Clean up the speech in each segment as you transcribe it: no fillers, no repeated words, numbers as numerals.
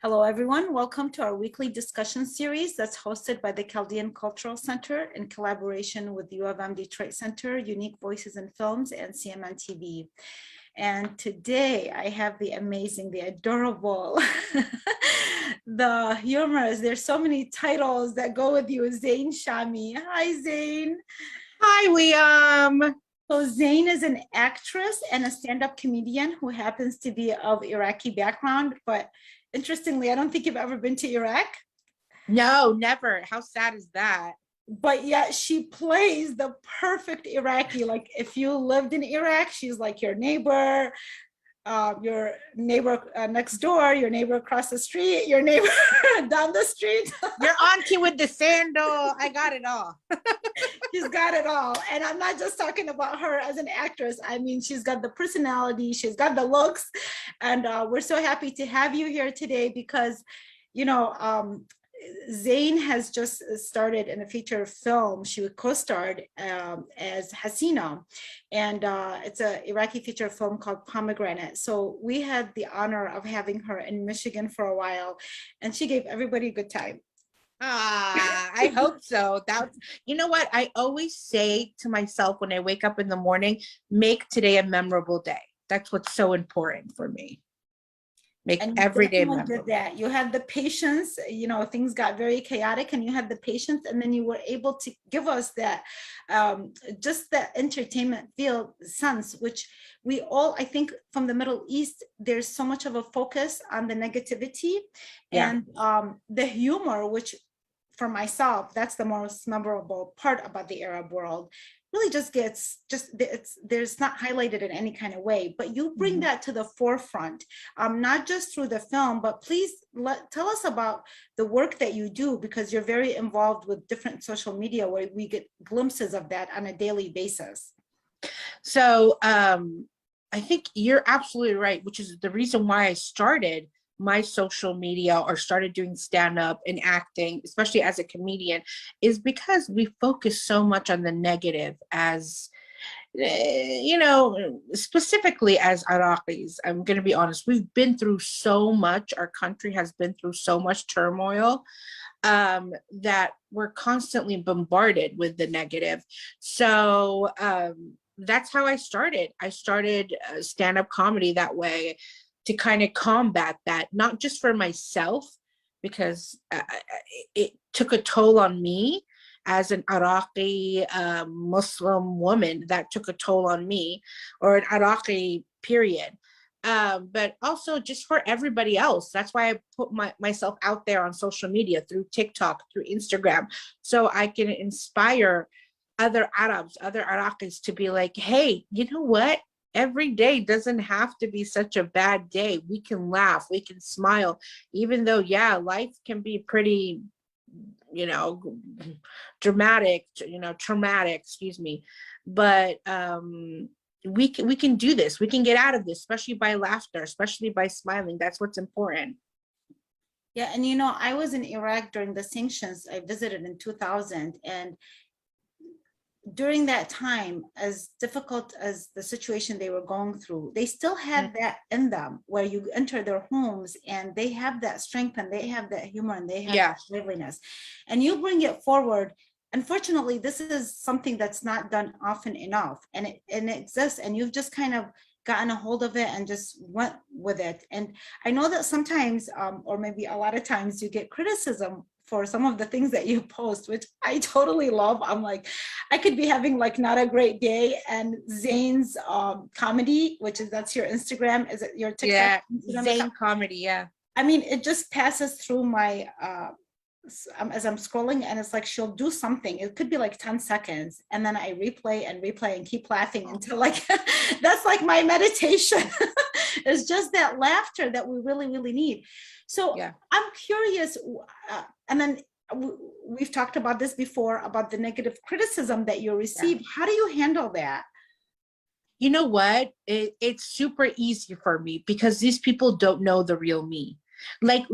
Hello, everyone. Welcome to our weekly discussion series that's hosted by the Chaldean Cultural Center in collaboration with the U of M Detroit Center, Unique Voices in Films, and CMN TV. And today I have the amazing, the adorable, the humorous, there's so many titles that go with you, Zain Shami. Hi, Zain. Hi, Liam. So Zain is an actress and a stand-up comedian who happens to be of Iraqi background, but interestingly, I don't think you've ever been to Iraq. No, never. How sad is that? But yet she plays the perfect Iraqi. Like if you lived in Iraq, she's like your neighbor next door, your neighbor across the street, your neighbor down the street. Your auntie with the sandal. I got it all. She's got it all. And I'm not just talking about her as an actress. I mean, she's got the personality, she's got the looks. And we're so happy to have you here today because, you know, Zain has just started in a feature film. She co-starred as Hassina, and it's an Iraqi feature film called Pomegranate. So we had the honor of having her in Michigan for a while, and she gave everybody a good time. I hope so. You know what? I always say to myself when I wake up in the morning, make today a memorable day. That's what's so important for me. Make every day memorable. Did that. You had the patience, you know, things got very chaotic and you had the patience, and then you were able to give us that, just that entertainment field sense, which we all, I think from the Middle East, there's so much of a focus on the negativity and the humor, which for myself, that's the most memorable part about the Arab world. Really just gets there's not highlighted in any kind of way, but you bring that to the forefront, not just through the film, but please tell us about the work that you do, because you're very involved with different social media where we get glimpses of that on a daily basis. So I think you're absolutely right, which is the reason why I started my social media or started doing stand-up and acting, especially as a comedian, is because we focus so much on the negative as, you know, specifically as Iraqis. I'm going to be honest, we've been through so much. Our country has been through so much turmoil that we're constantly bombarded with the negative. So that's how I started. I started stand-up comedy that way, to kind of combat that, not just for myself, because it took a toll on me as an Iraqi Muslim woman. That took a toll on me, or an Iraqi period, but also just for everybody else. That's why I put myself out there on social media, through TikTok, through Instagram, so I can inspire other Arabs, other Iraqis to be like, hey, you know what? Every day doesn't have to be such a bad day. We can laugh, we can smile, even though, yeah, life can be pretty, you know, traumatic, excuse me. But we can do this. We can get out of this, especially by laughter, especially by smiling. That's what's important. Yeah, and you know, I was in Iraq during the sanctions. I visited in 2000, and during that time, as difficult as the situation they were going through, they still had that in them, where you enter their homes and they have that strength and they have that humor and they have that liveliness, and you bring it forward. Unfortunately, this is something that's not done often enough, and it exists, and you've just kind of gotten a hold of it and just went with it. And I know that sometimes, or maybe a lot of times, you get criticism for some of the things that you post, which I totally love. I'm like, I could be having like not a great day, and Zain's comedy, which is, that's your Instagram, is it your TikTok? Yeah, Zain comedy, yeah. I mean, it just passes through my, as I'm scrolling, and it's like, she'll do something. It could be like 10 seconds. And then I replay and keep laughing until like, that's like my meditation. It's just that laughter that we really, really need. So yeah. I'm curious, and then we've talked about this before, about the negative criticism that you receive. How do you handle that? You know what? It's super easy for me, because these people don't know the real me. Like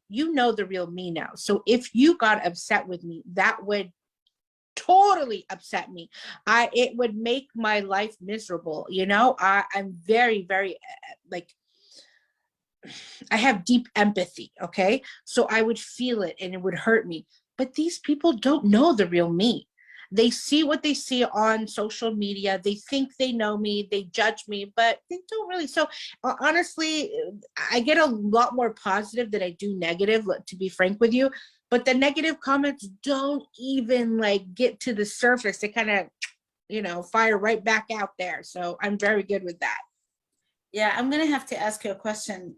you know the real me now. So if you got upset with me, that would totally upset me. It would make my life miserable. You know, I'm very, very like I have deep empathy, okay? So I would feel it and it would hurt me. But these people don't know the real me. They see what they see on social media. They think they know me, they judge me, but they don't really. So honestly, I get a lot more positive than I do negative, to be frank with you. But the negative comments don't even like get to the surface. They kind of, fire right back out there. So I'm very good with that. Yeah, I'm gonna have to ask you a question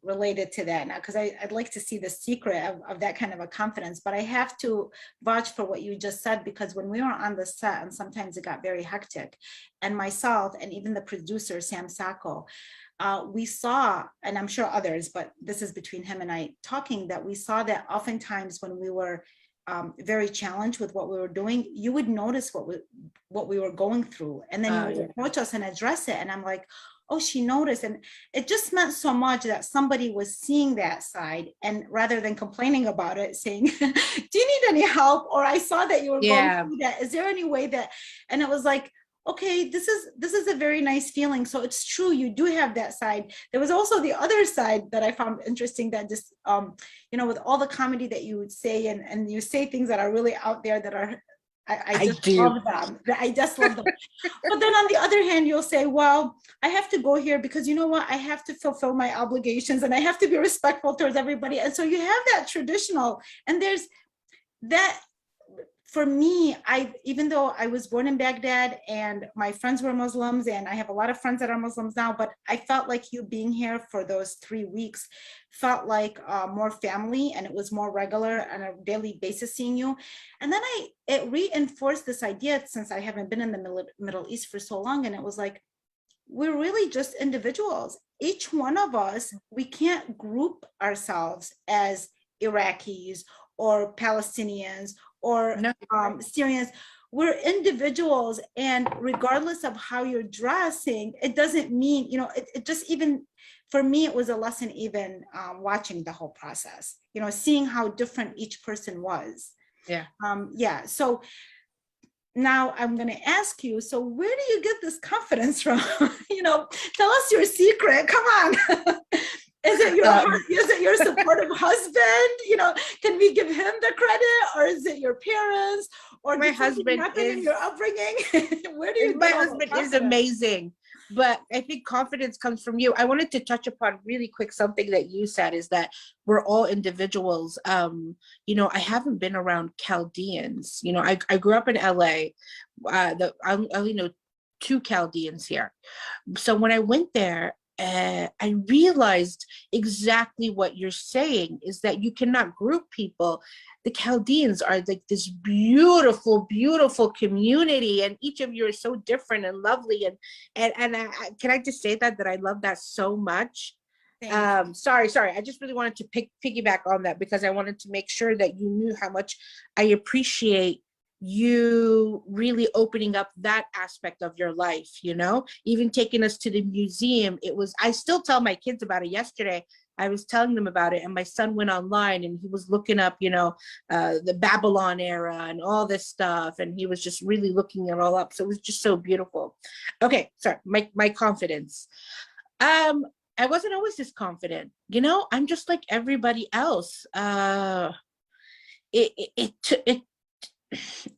related to that now, because I'd like to see the secret of that kind of a confidence, but I have to vouch for what you just said, because when we were on the set, and sometimes it got very hectic, and myself and even the producer, Sam Sacco, we saw, and I'm sure others, but this is between him and I talking, that we saw that oftentimes when we were very challenged with what we were doing, you would notice what we were going through, and then you would approach us and address it, and I'm like, oh, she noticed. And it just meant so much that somebody was seeing that side, and rather than complaining about it, saying, do you need any help? Or I saw that you were going through that. Is there any way that, and it was like, okay, this is a very nice feeling. So it's true, you do have that side. There was also the other side that I found interesting, that just, with all the comedy that you would say, and you say things that are really out there that are, I just love them. I just love them. But then on the other hand, you'll say, well, I have to go here because you know what? I have to fulfill my obligations and I have to be respectful towards everybody. And so you have that traditional, and there's that. For me, even though I was born in Baghdad and my friends were Muslims, and I have a lot of friends that are Muslims now, but I felt like you being here for those 3 weeks felt like more family, and it was more regular on a daily basis seeing you. And then it reinforced this idea, since I haven't been in the Middle East for so long, and it was like, we're really just individuals. Each one of us, we can't group ourselves as Iraqis or Palestinians or Syrians. We're individuals, and regardless of how you're dressing, it doesn't mean, it just, even for me, it was a lesson, even watching the whole process, seeing how different each person was. So now I'm going to ask you, so where do you get this confidence from? Tell us your secret, come on. Is it your supportive husband? Can we give him the credit, or is it your parents, or my husband is your upbringing? Where do you? My husband is amazing, but I think confidence comes from you. I wanted to touch upon really quick something that you said, is that we're all individuals. I haven't been around Chaldeans. I grew up in LA. I only know 2 Chaldeans here. So when I went there, I realized exactly what you're saying, is that you cannot group people. The Chaldeans are like this beautiful, beautiful community, and each of you are so different and lovely. And can I just say that I love that so much. Sorry. I just really wanted to piggyback on that, because I wanted to make sure that you knew how much I appreciate you really opening up that aspect of your life, even taking us to the museum. I still tell my kids about it. Yesterday, I was telling them about it, and my son went online and he was looking up, the Babylon era and all this stuff. And he was just really looking it all up. So it was just so beautiful. Okay, sorry, my confidence. I wasn't always this confident, I'm just like everybody else.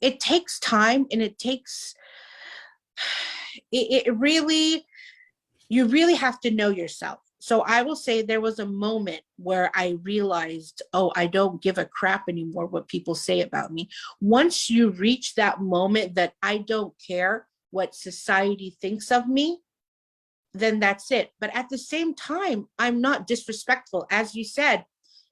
It takes time, and you really have to know yourself. So I will say there was a moment where I realized, oh, I don't give a crap anymore what people say about me. Once you reach that moment that I don't care what society thinks of me, then that's it. But at the same time, I'm not disrespectful. As you said,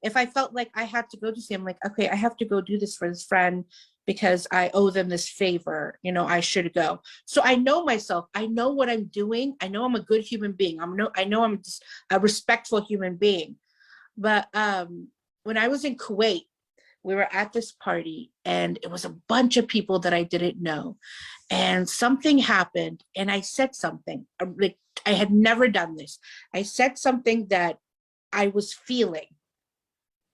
if I felt like I had to go to say, I'm like, okay, I have to go do this for this friend because I owe them this favor, I should go. So I know myself, I know what I'm doing. I know I'm a good human being. I know I'm just a respectful human being. But when I was in Kuwait, we were at this party, and it was a bunch of people that I didn't know. And something happened, and I said something, like I had never done this. I said something that I was feeling,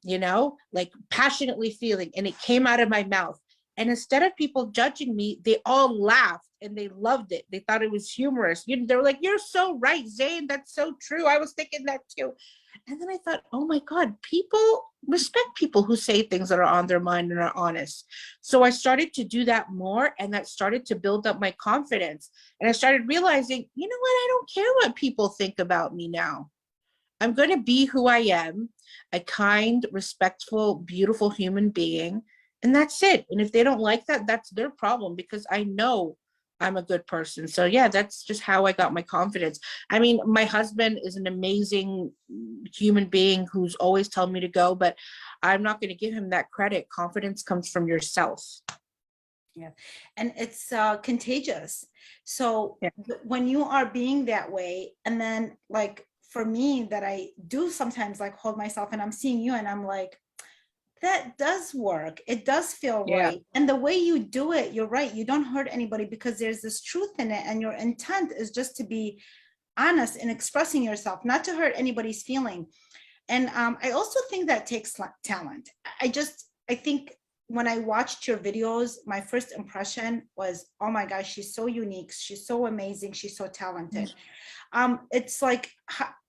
like passionately feeling, and it came out of my mouth. And instead of people judging me, they all laughed and they loved it. They thought it was humorous. They were like, "You're so right, Zain. That's so true. I was thinking that too." And then I thought, oh my God, people respect people who say things that are on their mind and are honest. So I started to do that more, and that started to build up my confidence. And I started realizing, you know what? I don't care what people think about me now. I'm going to be who I am, a kind, respectful, beautiful human being. And that's it. And if they don't like that, that's their problem, because I know I'm a good person. So yeah, that's just how I got my confidence. I mean, my husband is an amazing human being who's always telling me to go, but I'm not going to give him that credit. Confidence comes from yourself. Yeah, and it's contagious. So Yeah. when you are being that way, and then like for me, that I do sometimes like hold myself, and I'm seeing you, and I'm like, that does work. It does feel Yeah. right. And the way you do it, you're right. You don't hurt anybody because there's this truth in it, and your intent is just to be honest in expressing yourself, not to hurt anybody's feeling. And I also think that takes talent. I think when I watched your videos, my first impression was, oh my gosh, she's so unique. She's so amazing. She's so talented. It's like,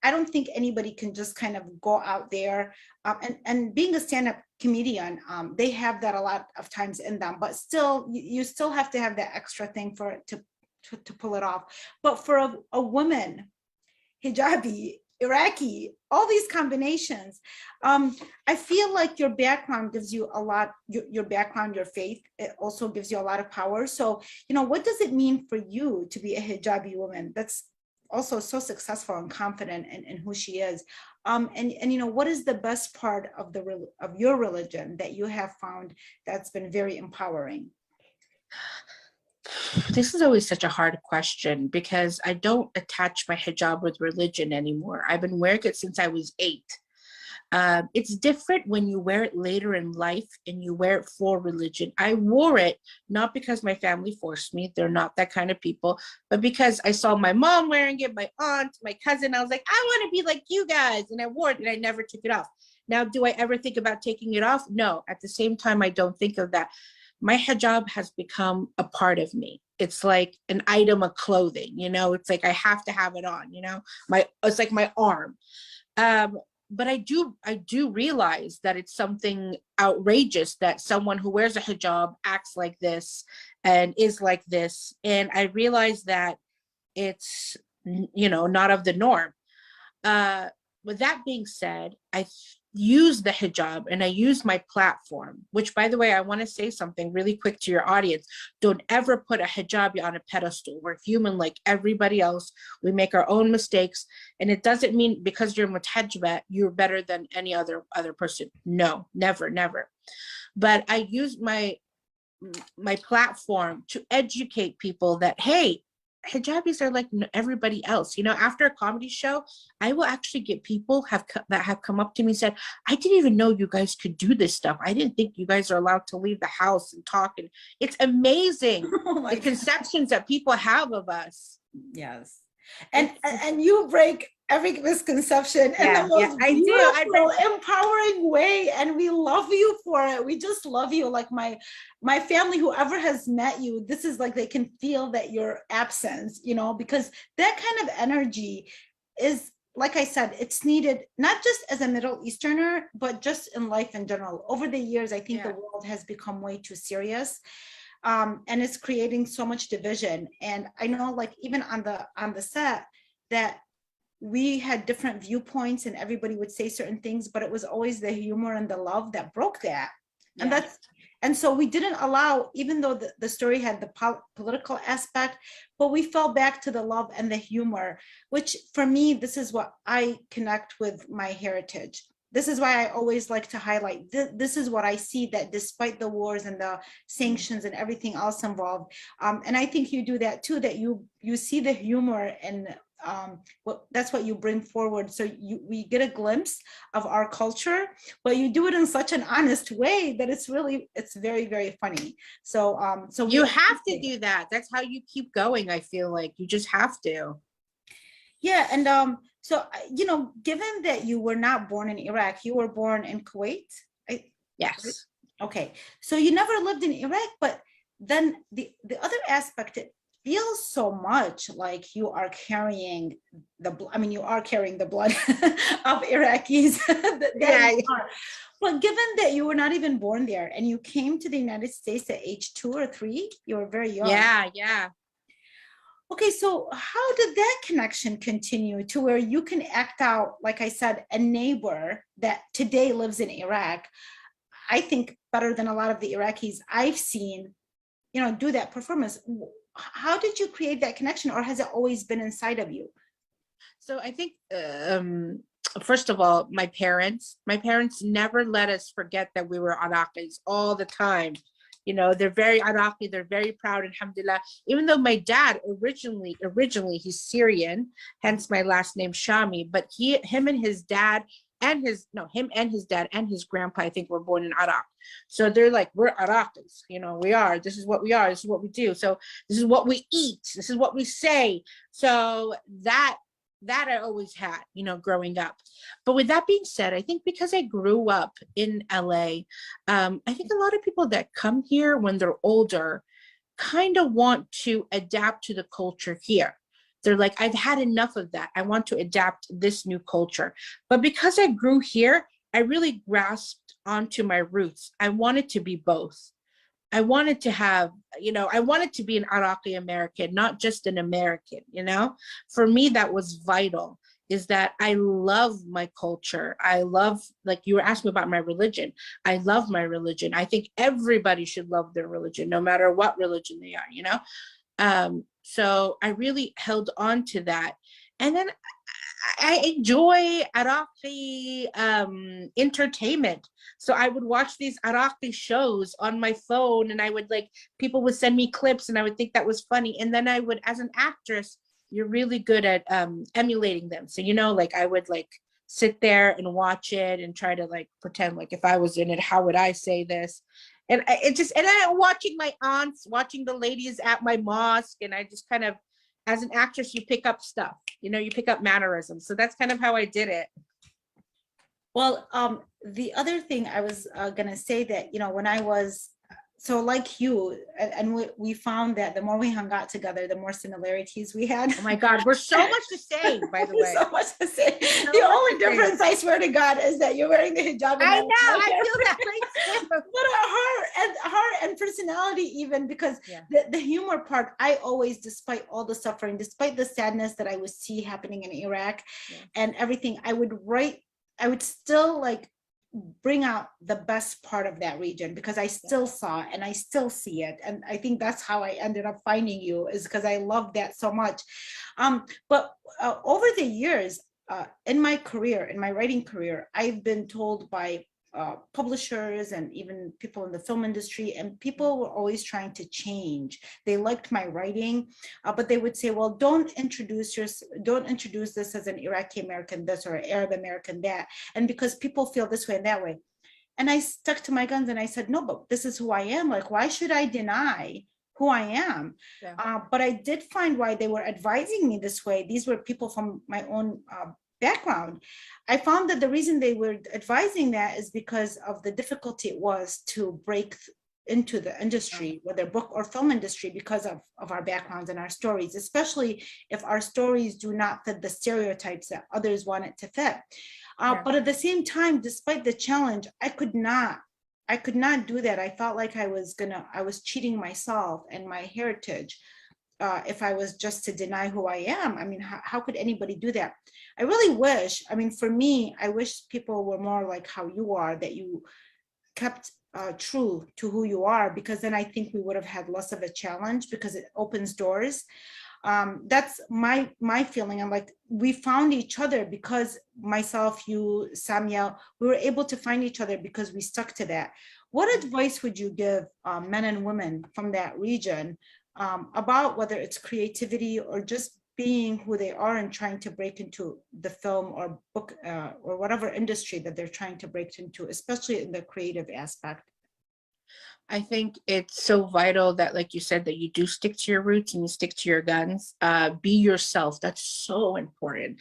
I don't think anybody can just kind of go out there and being a stand-up comedian, they have that a lot of times in them, but still, you still have to have that extra thing for it to pull it off. But for a woman, hijabi, Iraqi, all these combinations, I feel like your background gives you a lot, your background, your faith, it also gives you a lot of power. So, what does it mean for you to be a hijabi woman that's also so successful and confident in who she is? And what is the best part of your religion that you have found that's been very empowering? This is always such a hard question, because I don't attach my hijab with religion anymore. I've been wearing it since I was 8. It's different when you wear it later in life and you wear it for religion. I wore it not because my family forced me. They're not that kind of people, but because I saw my mom wearing it, my aunt, my cousin. I was like, I want to be like you guys. And I wore it and I never took it off. Now, do I ever think about taking it off? No. At the same time, I don't think of that. My hijab has become a part of me. It's like an item of clothing, it's like I have to have it on, it's like my arm. But I do realize that it's something outrageous that someone who wears a hijab acts like this and is like this. And I realize that it's, not of the norm. With that being said, I use the hijab and I use my platform, which, by the way, I want to say something really quick to your audience. Don't ever put a hijabi on a pedestal. We're human like everybody else. We make our own mistakes. And it doesn't mean because you're mutajaba, you're better than any other person. No, never, never. But I use my platform to educate people that, hey, hijabis are like everybody else. After a comedy show, I will actually get people that have come up to me and said, I didn't even know you guys could do this stuff. I didn't think you guys are allowed to leave the house and talk. And it's amazing the conceptions that people have of us. Yes. And you break every misconception in the most beautiful, empowering way, and we love you for it. We just love you. Like my family, whoever has met you, this is like they can feel that your absence, because that kind of energy is, like I said, it's needed not just as a Middle Easterner, but just in life in general. Over the years, I think the world has become way too serious. And it's creating so much division. And I know, like, even on the set, that we had different viewpoints and everybody would say certain things, but it was always the humor and the love that broke that. And so we didn't allow, even though the story had the political aspect, but we fell back to the love and the humor, which for me, this is what I connect with my heritage. This is why I always like to highlight, this is what I see, that despite the wars and the sanctions and everything else involved, and I think you do that too, that you see the humor, and that's what you bring forward. So we get a glimpse of our culture, but you do it in such an honest way that it's very, very funny. So you have to do that. That's how you keep going. I feel like you just have to. Yeah. And so, given that you were not born in Iraq, you were born in Kuwait. Yes. Okay, so you never lived in Iraq, but then the other aspect, it feels so much like you are carrying I mean, you are carrying the blood of Iraqis. Yeah. You are. But given that you were not even born there and you came to the United States at age 2 or 3, you were very young. Yeah. Okay, so how did that connection continue to where you can act out, like I said, a neighbor that today lives in Iraq, I think better than a lot of the Iraqis I've seen, do that performance. How did you create that connection, or has it always been inside of you? So I think, first of all, my parents never let us forget that we were Iraqis all the time. They're very Iraqi, they're very proud, alhamdulillah. Even though my dad originally he's Syrian, hence my last name Shami, but him and his dad and his dad and his grandpa, I think, were born in Iraq. So they're like, we're Iraqis, we are, this is what we are, this is what we do. So this is what we eat, this is what we say. So that I always had, growing up. But with that being said, I think because I grew up in LA, I think a lot of people that come here when they're older kind of want to adapt to the culture here. They're like, I've had enough of that. I want to adapt this new culture. But because I grew here, I really grasped onto my roots. I wanted to be both. I wanted to have, I wanted to be an Iraqi American, not just an American, For me, that was vital, is that I love my culture. I love, like you were asking about my religion. I love my religion. I think everybody should love their religion, no matter what religion they are, So I really held on to that. And then I enjoy Iraqi entertainment. So I would watch these Iraqi shows on my phone, and people would send me clips, and I would think that was funny. And then I would, as an actress, you're really good at emulating them. So, I would sit there and watch it and try to pretend like if I was in it, how would I say this? And I'm watching my aunts, watching the ladies at my mosque, and I just kind of, as an actress, you pick up stuff, you pick up mannerisms. So that's kind of how I did it. Well, the other thing I was gonna say that, when I was, so like you, and we found that the more we hung out together, the more similarities we had. Oh my God, we're so much the same, by the way. So much the same. The only difference, I swear to God, is that you're wearing the hijab. I know, I feel that way too. But her and personality, even, because the humor part, I always, despite all the suffering, despite the sadness that I would see happening in Iraq and everything, I would still bring out the best part of that region, because I still saw and I still see it. And I think that's how I ended up finding you, is because I love that so much. But over the years, in my writing career, I've been told by publishers and even people in the film industry, and people were always trying to change. They liked my writing, but they would say, well, don't introduce this as an Iraqi American this or Arab American that, and because people feel this way and that way. And I stuck to my guns and I said, no, but this is who I am. Why should I deny who I am? But I did find why they were advising me this way. These were people from my own background. I found that the reason they were advising that is because of the difficulty it was to break into the industry, whether book or film industry, because of our backgrounds and our stories, especially if our stories do not fit the stereotypes that others want it to fit. But at the same time, despite the challenge, I could not do that. I felt like I was cheating myself and my heritage if I was just to deny who I am. I mean, how could anybody do that? I really wish, for me, I wish people were more like how you are, that you kept true to who you are, because then I think we would have had less of a challenge, because it opens doors. That's my feeling. I'm like, we found each other because myself, you, Samia, we were able to find each other because we stuck to that. What advice would you give men and women from that region about whether it's creativity or just being who they are and trying to break into the film or book or whatever industry that they're trying to break into, especially in the creative aspect? I think it's so vital that, like you said, that you do stick to your roots and you stick to your guns. Be yourself. That's so important.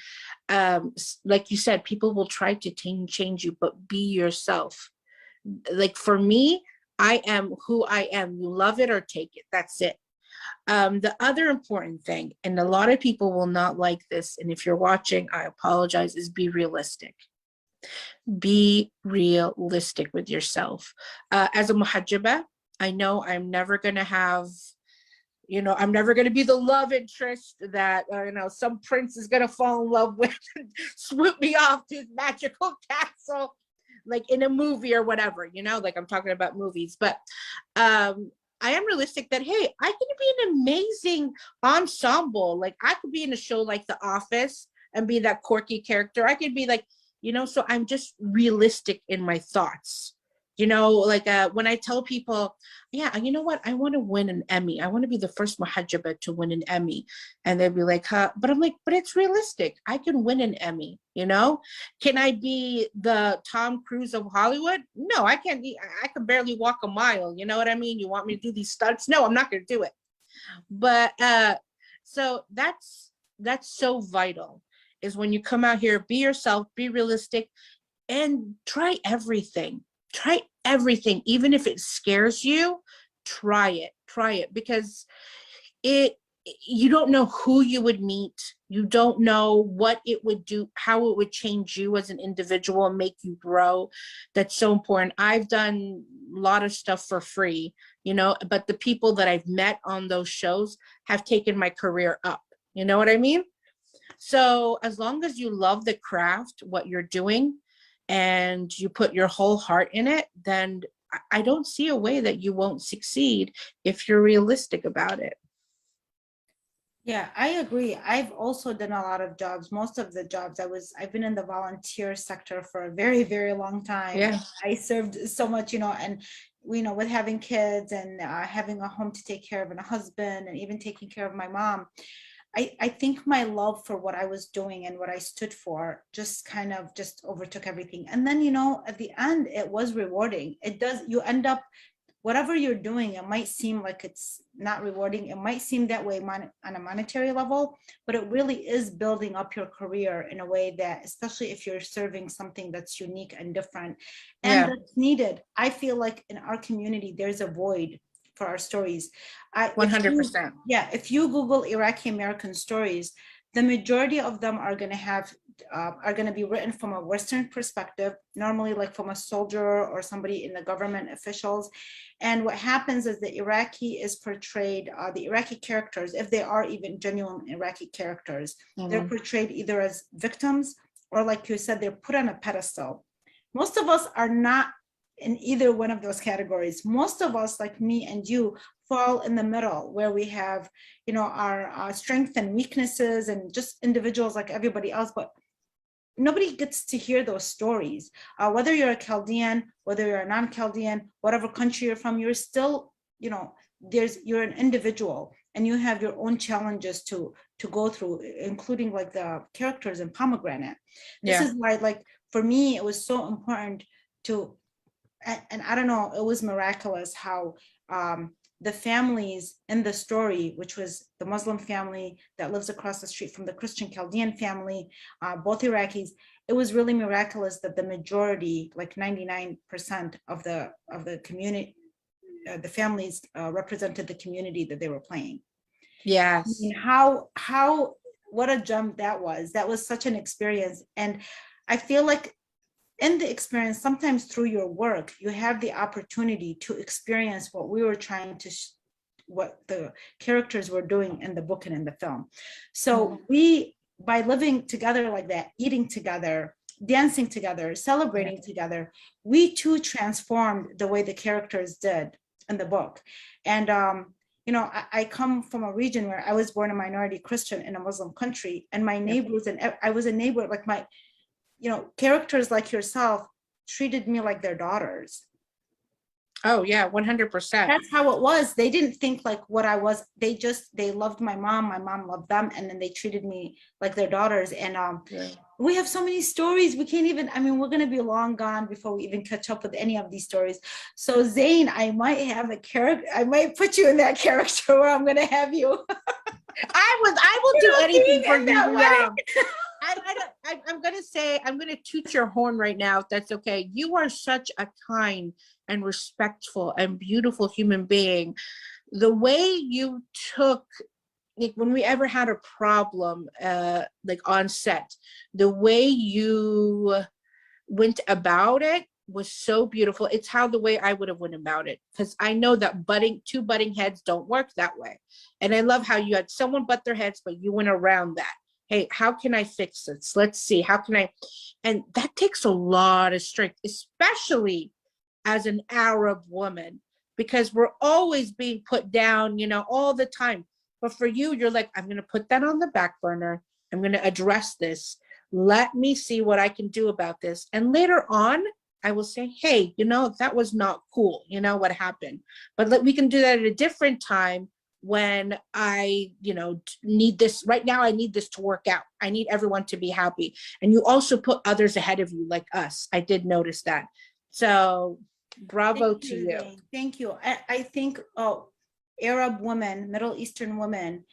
Like you said, people will try to change you, but be yourself. like for me, I am who I am. You love it or take it. That's it. The other important thing, and a lot of people will not like this, and if you're watching, I apologize, is be realistic. Be realistic with yourself. As a muhajjaba, I know I'm never going to have, I'm never going to be the love interest that, some prince is going to fall in love with and swoop me off to his magical castle, like in a movie or whatever, like I'm talking about movies. But I am realistic that, hey, I can be an amazing ensemble. Like I could be in a show like The Office and be that quirky character. I could be like, so I'm just realistic in my thoughts. Like when I tell people, yeah, you know what, I want to win an Emmy. I want to be the first muhajjaba to win an Emmy. And they'd be like, huh? But I'm like, but it's realistic. I can win an Emmy, Can I be the Tom Cruise of Hollywood? No, I can't be. I can barely walk a mile. You know what I mean? You want me to do these stunts? No, I'm not going to do it. But so that's so vital, is when you come out here, be yourself, be realistic, and try everything. Try everything, even if it scares you. Try it, because you don't know who you would meet. You don't know what it would do, how it would change you as an individual and make you grow. That's so important. I've done a lot of stuff for free, but the people that I've met on those shows have taken my career up. You know what I mean? So as long as you love the craft, what you're doing, and you put your whole heart in it, then I don't see a way that you won't succeed if you're realistic about it. Yeah, I agree. I've also done a lot of jobs. Most of the jobs I've been in the volunteer sector for a very, very long time. Yeah. I served so much, and with having kids and having a home to take care of and a husband and even taking care of my mom. I think my love for what I was doing and what I stood for just kind of just overtook everything. And then, at the end, it was rewarding. You end up, whatever you're doing, it might seem like it's not rewarding. It might seem that way on a monetary level, but it really is building up your career in a way that, especially if you're serving something that's unique and different and that's needed. I feel like in our community, there's a void for our stories. 100%. If you Google Iraqi American stories, the majority of them are going to be written from a Western perspective, normally like from a soldier or somebody in the government officials. And what happens is the Iraqi is portrayed, the Iraqi characters, if they are even genuine Iraqi characters, they're portrayed either as victims or, like you said, they're put on a pedestal. Most of us are not in either one of those categories. Most of us, like me and you, fall in the middle, where we have, our strengths and weaknesses and just individuals like everybody else, but nobody gets to hear those stories. Whether you're a Chaldean, whether you're a non-Chaldean, whatever country you're from, you're still, you're an individual and you have your own challenges to go through, including like the characters in Pomegranate. This is why, like, for me, it was so important to, and I don't know, it was miraculous how the families in the story, which was the Muslim family that lives across the street from the Christian Chaldean family, both Iraqis, it was really miraculous that the majority, like 99% of the community, the families represented the community that they were playing. Yes. I mean, what a jump that was. That was such an experience. And I feel like in the experience, sometimes through your work, you have the opportunity to experience what we were trying to, what the characters were doing in the book and in the film. So we, by living together like that, eating together, dancing together, celebrating together, we too transformed the way the characters did in the book. And, I come from a region where I was born a minority Christian in a Muslim country, and my neighbors, and I was a neighbor, like my, characters like yourself treated me like their daughters. Oh yeah, 100%. That's how it was. They didn't think like what I was. They loved my mom loved them, and then they treated me like their daughters. And we have so many stories. We can't even, we're going to be long gone before we even catch up with any of these stories. So Zain, I might have a character. I might put you in that character where I'm going to have you. I will do anything for you. I I'm gonna say, I'm gonna toot your horn right now, if that's okay. You are such a kind and respectful and beautiful human being. The way you took, like, when we ever had a problem, like on set, the way you went about it was so beautiful. It's how the way I would have went about it, because I know that two butting heads don't work that way. And I love how you had someone butt their heads, but you went around that. Hey, how can I fix this? Let's see, how can I? And that takes a lot of strength, especially as an Arab woman, because we're always being put down, all the time. But for you, you're like, I'm going to put that on the back burner. I'm going to address this. Let me see what I can do about this. And later on, I will say, hey, that was not cool. What happened? But we can do that at a different time when I, need this. Right now, I need this to work out. I need everyone to be happy. And you also put others ahead of you, like us. I did notice that. So bravo to you. Thank you. I think Arab women, Middle Eastern women,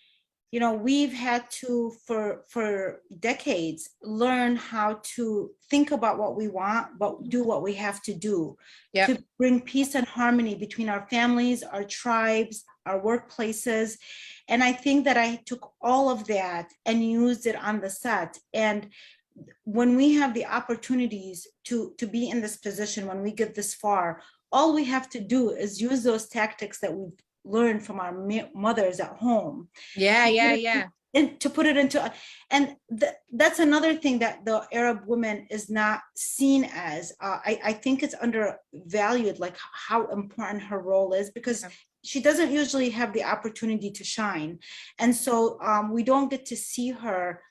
we've had to, for decades, learn how to think about what we want, but do what we have to do to bring peace and harmony between our families, our tribes, our workplaces. And I think that I took all of that and used it on the set. And when we have the opportunities to be in this position, when we get this far, all we have to do is use those tactics that we've learned from our mothers at home. And to put it into, and that's another thing that the Arab woman is not seen as. I think it's undervalued, like how important her role is, because she doesn't usually have the opportunity to shine. And so we don't get to see her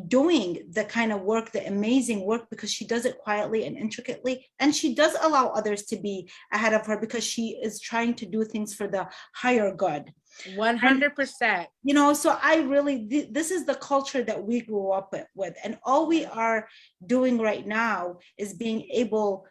doing the kind of work, the amazing work, because she does it quietly and intricately, and she does allow others to be ahead of her because she is trying to do things for the higher good. 100%. So I really, this is the culture that we grew up with, and all we are doing right now is being able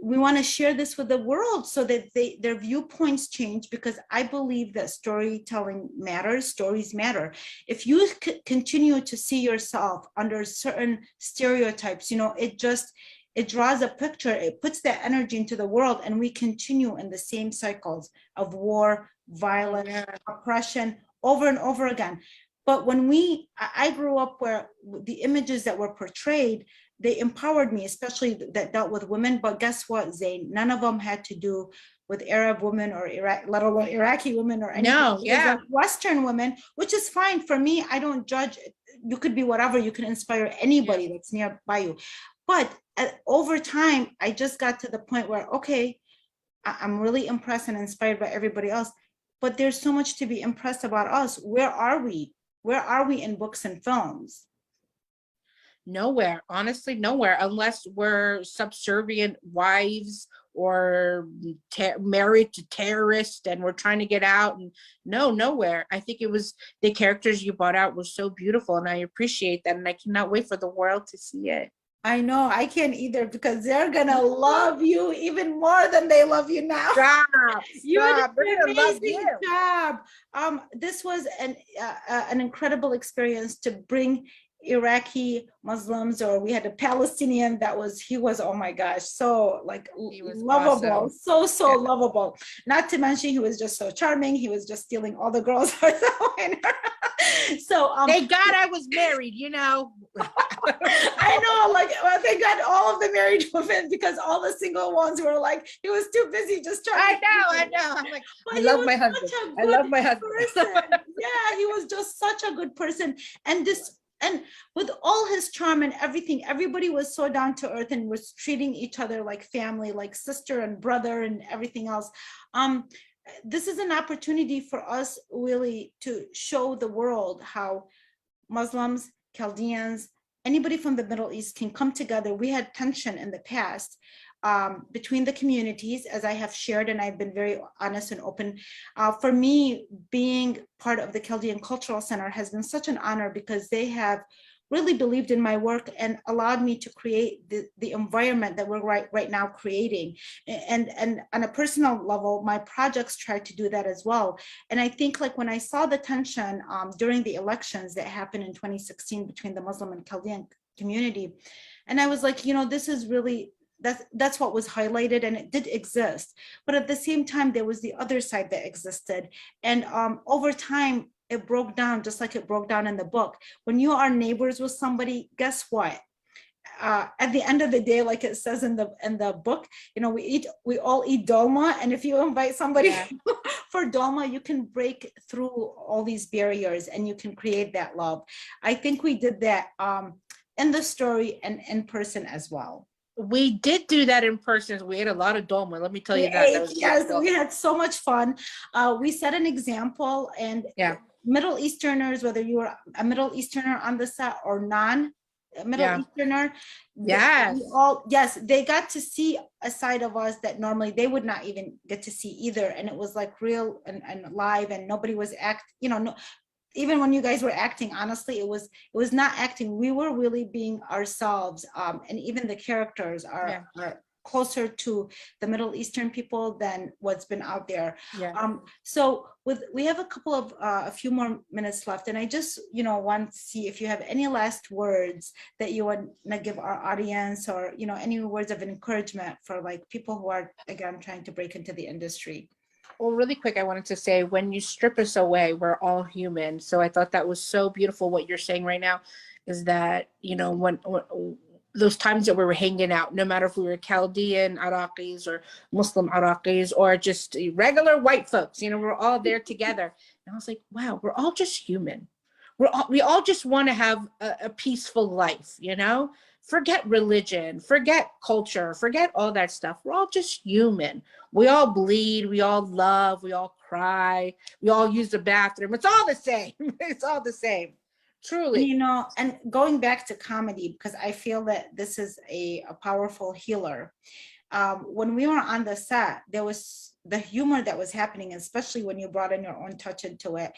we want to share this with the world so that their viewpoints change, because I believe that storytelling matters, stories matter. If you continue to see yourself under certain stereotypes, it draws a picture, it puts that energy into the world, and we continue in the same cycles of war, violence, oppression, over and over again. But when I grew up where the images that were portrayed, they empowered me, especially that dealt with women. But guess what, Zain? None of them had to do with Arab women or let alone Iraqi women or anything. No, yeah. Western women, which is fine. For me, I don't judge. You could be whatever. You can inspire anybody that's nearby you. But over time, I just got to the point where, okay, I'm really impressed and inspired by everybody else. But there's so much to be impressed about us. Where are we? Where are we in books and films? Nowhere, honestly, nowhere, unless we're subservient wives or married to terrorists and we're trying to get out. And nowhere. I think it was the characters you brought out were so beautiful, and I appreciate that, and I cannot wait for the world to see it. I know, I can't either, because they're gonna love you even more than they love you now. Stop. You did an amazing job. This was an incredible experience to bring Iraqi Muslims, or we had a Palestinian he was, oh my gosh, so like lovable, awesome. so lovable. Not to mention he was just so charming. He was just stealing all the girls. So thank God I was married, I know, like, well, thank God all of the married women, because all the single ones were like, he was too busy just trying. I know. I'm like, I love my husband. Yeah, he was just such a good person, and with all his charm and everything, everybody was so down to earth and was treating each other like family, like sister and brother and everything else. This is an opportunity for us really to show the world how Muslims, Chaldeans, anybody from the Middle East can come together. We had tension in the past between the communities, as I have shared, and I've been very honest and open. For me, being part of the Chaldean Cultural Center has been such an honor, because they have really believed in my work and allowed me to create the environment that we're right now creating. And on a personal level, my projects try to do that as well. And I think like when I saw the tension during the elections that happened in 2016 between the Muslim and Chaldean community, and I was like, you know, this is really, that's what was highlighted, and it did exist. But at the same time, there was the other side that existed. And over time, it broke down, just like it broke down in the book. When you are neighbors with somebody, guess what? At the end of the day, like it says in the book, you know, we all eat dolma, and if you invite somebody for dolma, you can break through all these barriers and you can create that love. I think we did that in the story and in person as well. We did do that in person. We ate a lot of dolma. Let me tell you that. Yes, we had so much fun. We set an example, and Middle Easterners, whether you were a Middle Easterner on the set or non-Middle Easterner, they got to see a side of us that normally they would not even get to see either. And it was like real and live, and nobody was even when you guys were acting, honestly, it was not acting. We were really being ourselves. And even the characters are closer to the Middle Eastern people than what's been out there. So we have a few more minutes left, and I just, you know, want to see if you have any last words that you want to give our audience, or, you know, any words of encouragement for like people who are, again, trying to break into the industry. Well, really quick, I wanted to say, when you strip us away, we're all human. So I thought that was so beautiful. What you're saying right now is that, you know, when those times that we were hanging out, no matter if we were Chaldean Iraqis or Muslim Iraqis or just regular white folks, you know, we're all there together. And I was like, wow, we're all just human. We all just want to have a peaceful life, you know? Forget religion, forget culture, forget all that stuff. We're all just human. We all bleed, we all love, we all cry, we all use the bathroom. It's all the same. It's all the same. Truly. You know, and going back to comedy, because I feel that this is a powerful healer. When we were on the set, there was the humor that was happening, especially when you brought in your own touch into it.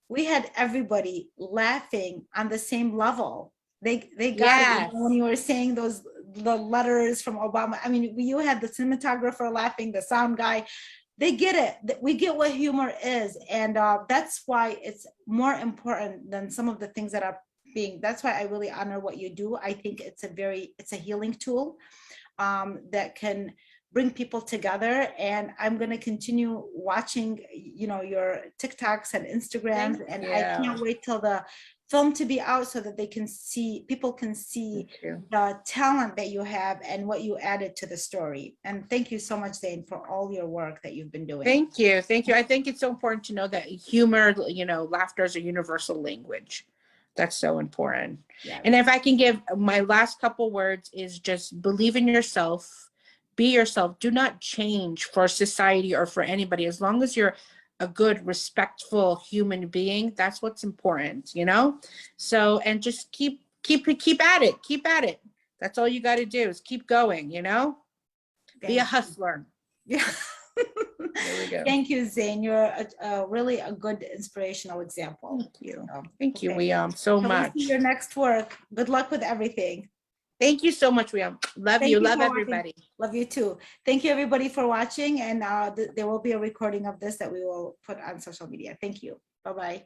We had everybody laughing on the same level. They got it when you were saying the letters from Obama. I mean, you had the cinematographer laughing, the sound guy. They get it. We get what humor is, and that's why it's more important than some of the things that are being. That's why I really honor what you do. I think it's a healing tool that can bring people together. And I'm going to continue watching, you know, your TikToks and Instagrams, and I can't wait till the film to be out so that people can see the talent that you have and what you added to the story. And thank you so much, Zain, for all your work that you've been doing. Thank you. I think it's so important to know that humor, you know, laughter is a universal language. That's so important. And if I can give my last couple words, is just believe in yourself, be yourself. Do not change for society or for anybody. As long as you're a good, respectful human being, that's what's important, you know? So, and just keep at it. That's all you got to do is keep going, you know? Be a hustler. Yeah. There we go. Thank you, Zain. You're really a good inspirational example. Thank you. Thank you, Wiam, so much. We'll see your next work. Good luck with everything. Thank you so much, Wiam. Love you. Love everybody. Love you too. Thank you, everybody, for watching. And there will be a recording of this that we will put on social media. Thank you. Bye-bye.